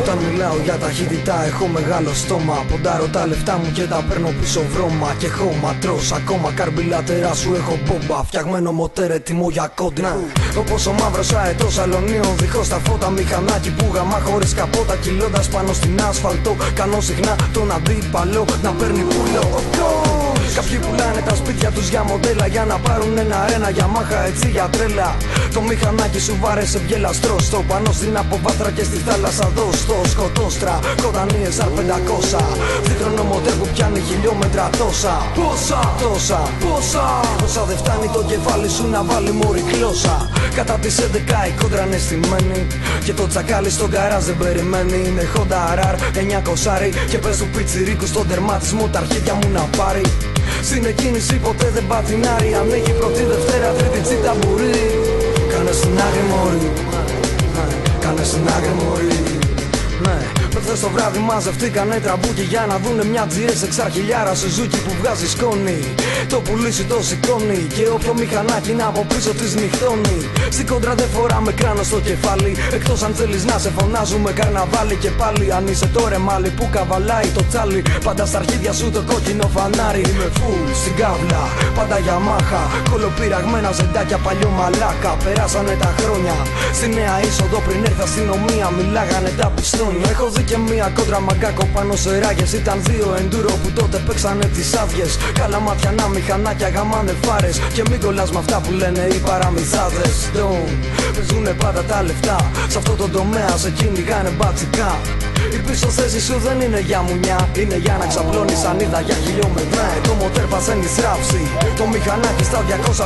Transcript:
Όταν μιλάω για ταχύτητα έχω μεγάλο στόμα. Ποντάρω τα λεφτά μου και τα παίρνω πίσω βρώμα. Και χώμα τρως ακόμα καρμπιλάτερά σου έχω μπόμπα. Φτιαγμένο μοτέρ έτοιμο για κόντρα. Όπως ο μαύρος αετός αλωνίων δίχως τα φώτα. Μηχανάκι που γαμά χωρίς καπότα. Κυλώντας πάνω στην άσφαλτο. Κάνω συχνά τον αντίπαλο να παίρνει πουλό. Κάποιοι πουλάνε τα σπίτια τους για μοντέλα. Για να πάρουν ένα για μάχα έτσι για τρέλα. Το μηχανάκι σου βάρεσε βγελαστρό. Στο πάνω στην αποβάθρα και στη θάλασσα δω. Στο σκοτόστρα κοντανίες R500. Δίχρονο μοντέλ που πιάνει χιλιόμετρα τόσα. Πόσα δεν φτάνει το κεφάλι σου να βάλει μωρή κλώσσα. Κατά τις 11 η κόντρα είναι στημένη. Και το τσακάλι στον καράζ δεν περιμένει. Είναι Honda RR 900 και πες του πιτσιρίκου στον τερματισμό τα αρχίδια μου να πάρει. Στην εκκίνηση ποτέ δεν πατινάρει. Ανοίγει πρώτη Δευτέρα, τρίτη τσίτα μπορεί. Κάνε στην άκρη μωρή. Κάνε στην άκρη μωρή. Προχθές το βράδυ μαζευτήκανε τραμπούκι για να δουνε μια GS εξαρχιλιάρα Σουζούκι που βγάζει σκόνη. Το πουλήσι το σηκώνει και όποιο μηχανάκι είναι από πίσω της νυχτώνει. Στην κόντρα δεν φοράμε κράνο στο κεφάλι. Εκτός αν θέλεις να σε φωνάζουμε καρναβάλι. Και πάλι αν είσαι το ρεμάλι που καβαλάει το τσάλι. Πάντα στα αρχίδια σου το κόκκινο φανάρι. Είμαι full στην κάβλα, πάντα για μάχα. Κολοπειραγμένα ζεντάκια παλιό μαλάκα. Περάσανε τα χρόνια. Στη νέα είσοδο πριν έρθει αστυνομία μιλάγανε τα πιστόνια. Έχω δει και μία κόντρα μαγκάκο πάνω σε ράγες. Ήταν δύο εντούρο που τότε παίξανε τις άδειες. Καλά ματιανά μηχανάκια γαμάνε φάρες. Και μην κολλάς με αυτά που λένε οι παραμυθάδες. Παίζουνε πάντα τα λεφτά. Σ' αυτό το τομέα σε κυνηγάνε μπατσικά. Η πίσω θέση σου δεν είναι για μουνιά. Είναι για να ξαπλώνεις ανίδα για χιλιόμετρα. Το μοτέρ πασένει στράψη. Το μηχανάκι στα 200.